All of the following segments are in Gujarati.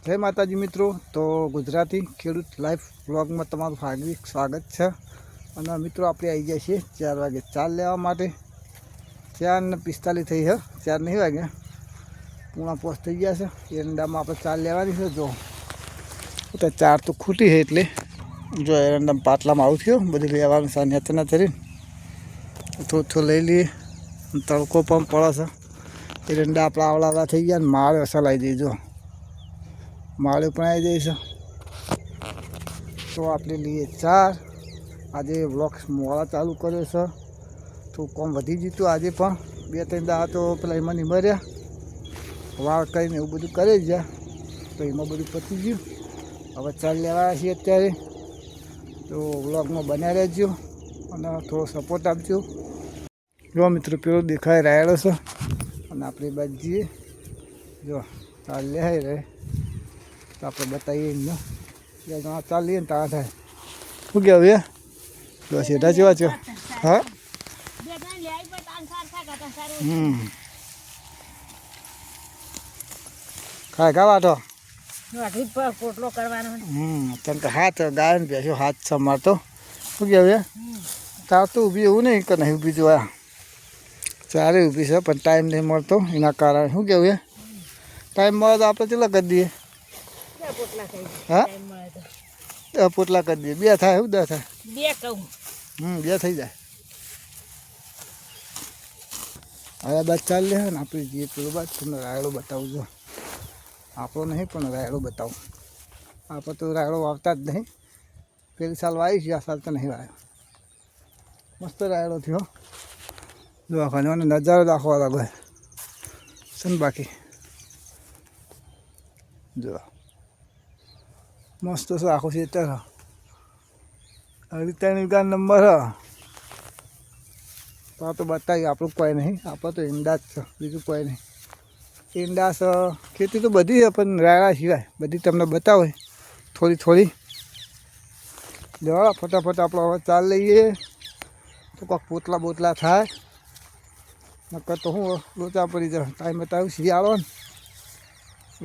જય માતાજી મિત્રો। તો ગુજરાતી ખેડૂત લાઈફ બ્લોગમાં તમારું હાર્દિક સ્વાગત છે। અને મિત્રો આપણે આવી ગયા છીએ 4 વાગે ચાલ લેવા માટે। 4:45 થઈ છે, 4 નહીં વાગ્યા, 4:45 થઈ ગયા છે। એરંડામાં આપણે ચાલ લેવાની છે। જો તો 4 તો ખૂટી છે, એટલે જો એરંડામાં પાટલામાં આવું થયું બધું લેવાનું છે। નેચના ચરીને થોડું લઈ લઈએ। તડકો પણ પડે છે। એરંડા આપણા આવડા થઈ ગયા ને માળ અસર આવી જઈ। જો માળે પણ આવી જાય છે, તો આપણે લઈએ 4। આજે વ્લોગ્સ મોડા ચાલુ કર્યો છે, તો કોમ વધી જીતું આજે પણ 2-3 દાડા તો પેલા એમાં નિમર્યા વાળ કરીને એવું બધું કરી ગયા, તો એમાં બધું પતી ગયું। હવે ચાલ લેવા છીએ અત્યારે, તો વ્લોગમાં બન્યા રહેજો અને થોડો સપોર્ટ આપજો। જો મિત્રો પેલો દેખાય રાયડો છે, અને આપણે બાજુ જઈએ। જો ચાલ લે રહે તો આપણે બતાવીએ ને, 2 જણા ચાલીએ ને તારા થાય શું કહેવું એ? બસ એટા જેવા છો? હા ખાય ખા વાટો પોટલો કરવાનો। તને તો હાથ ગાય ને બેસ્યો હાથ છે મારતો। શું કહેવું એ? તાર તો ઊભી એવું નહીં કે નહીં ઊભી જોયા, 4 ઊભી છે પણ ટાઈમ નહીં મળતો એના કારણે। શું કહેવું એ? ટાઈમ મળે તો આપણે ચેલા કરી દઈએ? હા 10 પોટલા કરી દઈએ। 2 થાય શું 10 થાય? 2 કહું 2 થઈ જાય। હવે બાદ ચાલ લે ને આપણે જઈએ પેલો બાદ તમને રાયડો બતાવજો। આપણો નહીં પણ રાયડો બતાવું। આપણે તો રાયડો વાવતા જ નહીં, પેલી સાલ વાવી છે, આ સાલ તો નહીં વાવ્યો। મસ્ત રાયડો થયો। જો આખો નજારો દાખવા લાગે છે ને, બાકી જો મસ્ત છે આખું ખેતર। 3 વીઘા નંબર હ, તો બતાવીએ। આપણું કોઈ નહીં, આપણે તો ઈંડા જ છે, બીજું કોઈ નહીં। ઈંડા છે, ખેતી તો બધી છે પણ રાયડા સિવાય બધી તમને બતાવે થોડી થોડી। જવા ફટાફટ આપણે હવે ચાલ લઈએ, તો કોઈક પોટલા બોટલા થાય, નકર તો હું લોચા પડી જાય। ટાઈમ બતાવ્યું શિયાળો ને,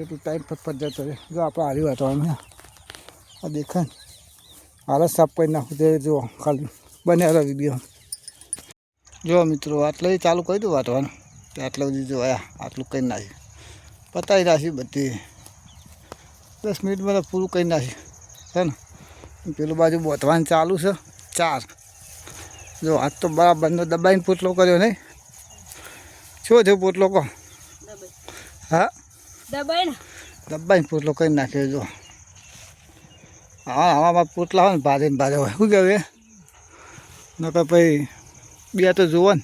એટલું ટાઈમ ફટફટ જતો રહે। જો આપણે હારી વાટવાનું આ દેખાય ને, હાલ સાફ કરી નાખું તે જો ખાલી બન્યા રહી વિડીયો। જો મિત્રો આટલું ચાલુ કરી દઉં વાટવાનું, તો આટલા બધી જો આટલું કરી નાખ્યું, પતાવી નાખ્યું બધી। 10 મિનિટમાં તો પૂરું કરી નાખ્યું છે ને। પેલું બાજુ બોતવાનું ચાલુ છે 4। જો આજ તો બરાબરનો દબાઈને પોટલો કર્યો નહીં? શું થયું પોટલો કહો? હા દબાઈને પોટલો કરી નાખ્યો। જો હા આમાં પોટલા હોય ને ભારે ને ભારે હોય। શું કહેવું? નકર પછી 2 તો જુઓ ને।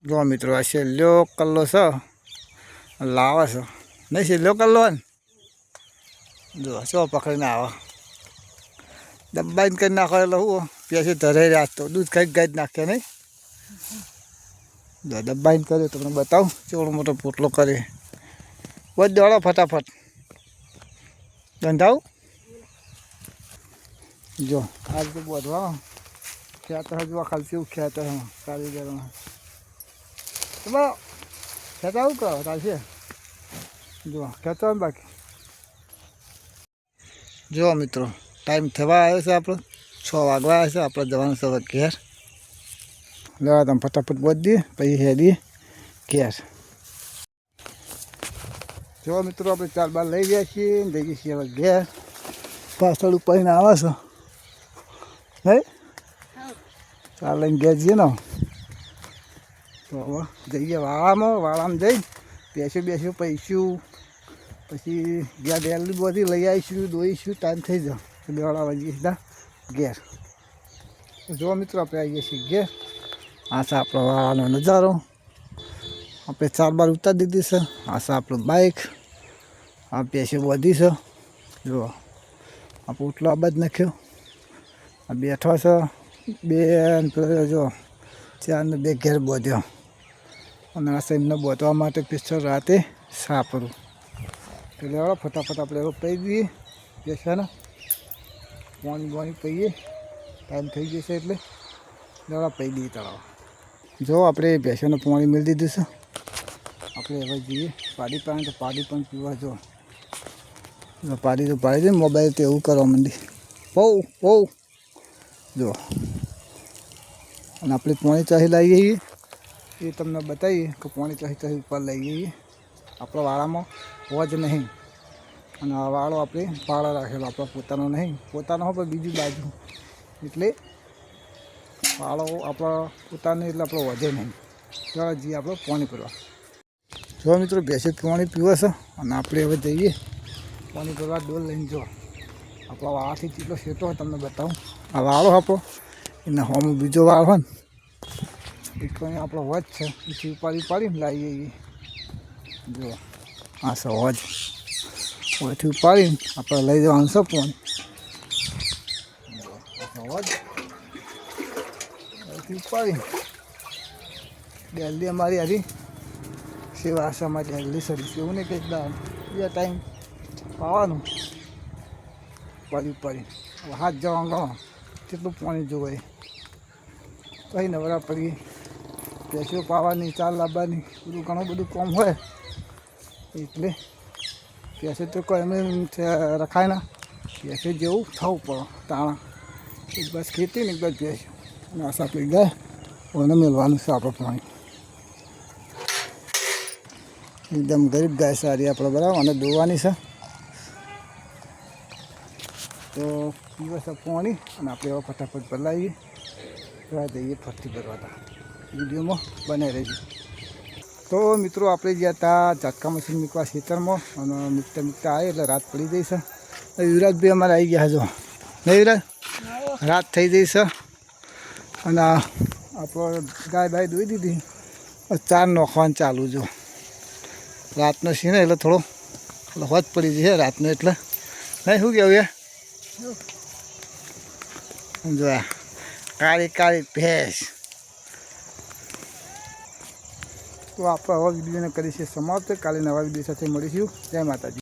જો મિત્રો આ છેલ્લો કલ્લો છે, લાવે છે નહીં? છેલ્લો કલ્લો હોય ને, જો શું પકડીને આવે, દબાઈને કરી નાખો એટલે શું પેસે ધરાઈ રહ્યા તો દૂધ કંઈક ગાઈ જ નાખ્યા નહીં? જો દબાઈને કર્યો તમને બતાવું કેવડો મોટો પોટલો કરે। બસ દોડો ફટાફટ ધંધાવું। જો આ રીતે બોધવા ખેતર જોવા ખાલી એવું ખેતર કારીગરમાં તો ખેતર આવું કરો ચાલશે। જો ખેતર બાકી જો મિત્રો ટાઈમ થવા આવ્યો છે, આપણો 6 વાગવા આવ્યા છે, આપણે જવાનું છે ઘેર। લેવા તમે ફટાફટ બોધ દઈએ પછી હેડીએ ઘેર। જો મિત્રો આપણે 4 બાર લઈ ગયા છીએ ને જઈએ છીએ હવે ઘેર। પાછળ ઉપરીને આવે છે નહીં? 4 લઈને ઘેર જઈએ ને, તો હવે જઈએ વાળામાં જઈ બેસ્યું પૈસું, પછી ઘેર ડેલી બધી લઈ આવીશું, દોઈશું, ટાઈમ થઈ જાય તો 2 વાગી સીધા ઘેર। જો મિત્રો આપણે આવીએ છીએ ઘેર। આ છે આપણો વાળાનો નજારો। આપણે 4 બાર ઉતારી દીધી છે। આ છે આપણું બાઇક, આ પેસે બધી છે। જો આ પોટલો આ બાદ નાખ્યો, આ બેઠો છે 2 જો 4 ને 2 ઘેર બોધ્યો, અને આ સાઈડને બોધવા માટે પિસ્તોલ રાતે સાપરું। એટલે હવે ફટાફટ આપણે એવું પી દઈએ બેસાને, પાણી પીએ, ટાઈમ થઈ જશે એટલે દવા પી દઈએ તળાવ। જો આપણે ભેંસોને પાણી મેળી દીધું છે, આપણે હવે જઈએ પાડી પાસે, તો પાડી પણ પીવા। જો પાડી દે મોબાઈલ તો એવું કરવા માંડી બહુ જો. અને આપણે પાણી ચાહી લાવીએ છીએ એ તમને બતાવીએ કે પાણી ચાહી ઉપર લઈ જઈએ આપણા વાળામાં હોવા જ નહીં. અને આ વાળો આપણે પાળા રાખેલો આપણો પોતાનો નહીં, પોતાનો હોય પણ બીજી બાજુ એટલે વાળો આપણા પોતાનો એટલે આપણો વધે નહીં. ચાલો જઈએ આપણે પાણી ભરવા. જો મિત્રો ભેંસે પાણી પીવે છે અને આપણે હવે જઈએ પાણી ભરવા ડોલ લઈને. જો આપણા વાળાથી કેટલો શેતો હોય તમને બતાવું. આ વાળો આપણો એના હોમ બીજો વાળ હોય ને એ પણ આપણો હોજ છે એથી ઉપાડીને લાવીએ. જો આ છે હોજ, હોજથી ઉપાડીને આપણે લઈ જવાનું છે પાણી. હોજ હોજથી ઉપાડીને ડેલી અમારી હરી સેવા છે અમારી ડેલી સર્વિસ. એવું નહીં કે બીજા ટાઈમ પાવાનું ઉપાડીને હાથ જવાનું ગણો કેટલું પાણી જોવાય. કંઈ નવરા પડીએ પેશીઓ પાવાની, ચાર લાવવાની, બધું ઘણું બધું કામ હોય એટલે પેસે તો કોઈ એમ રખાય ના. પેસે જેવું થવું પડે તાણા. એક બસ ખેતી ને એક બસ પેસ્યું અને આ સાપડી ગાય એને મેળવાનું છે આપણે પાણી. એકદમ ગરીબ ગાય સારી આપણે બરાબર અને દોવાની છે તો પીવે છે પાણી. અને આપણે એવા ફટાફટ ભરાવીએ ભરવા જઈએ ફરતી ભરવા. વિડીયોમાં બનાવી રહીશું. તો મિત્રો આપણે ગયા હતા ઝટકા મશીન મૂકવા ખેતરમાં અને મૂકતા આવે એટલે રાત પડી જઈ છે. યુવરાજભાઈ અમારે આવી ગયા જો નહીં યુવરાજ, રાત થઈ જઈ છે અને આપણો ગાય બાય દોઈ દીધી. ચાર નોખવાનું ચાલુ. જો રાતનો સીન એટલે થોડો હોજ પડી જશે રાતનો એટલે નહીં. શું કહેવું યાર? જો કાળી ભેંસ. તો આપણે આવા વિડીયોને કરીશું સમાપ્ત. કાલે નવા વિડીયો સાથે મળીશું. જય માતાજી.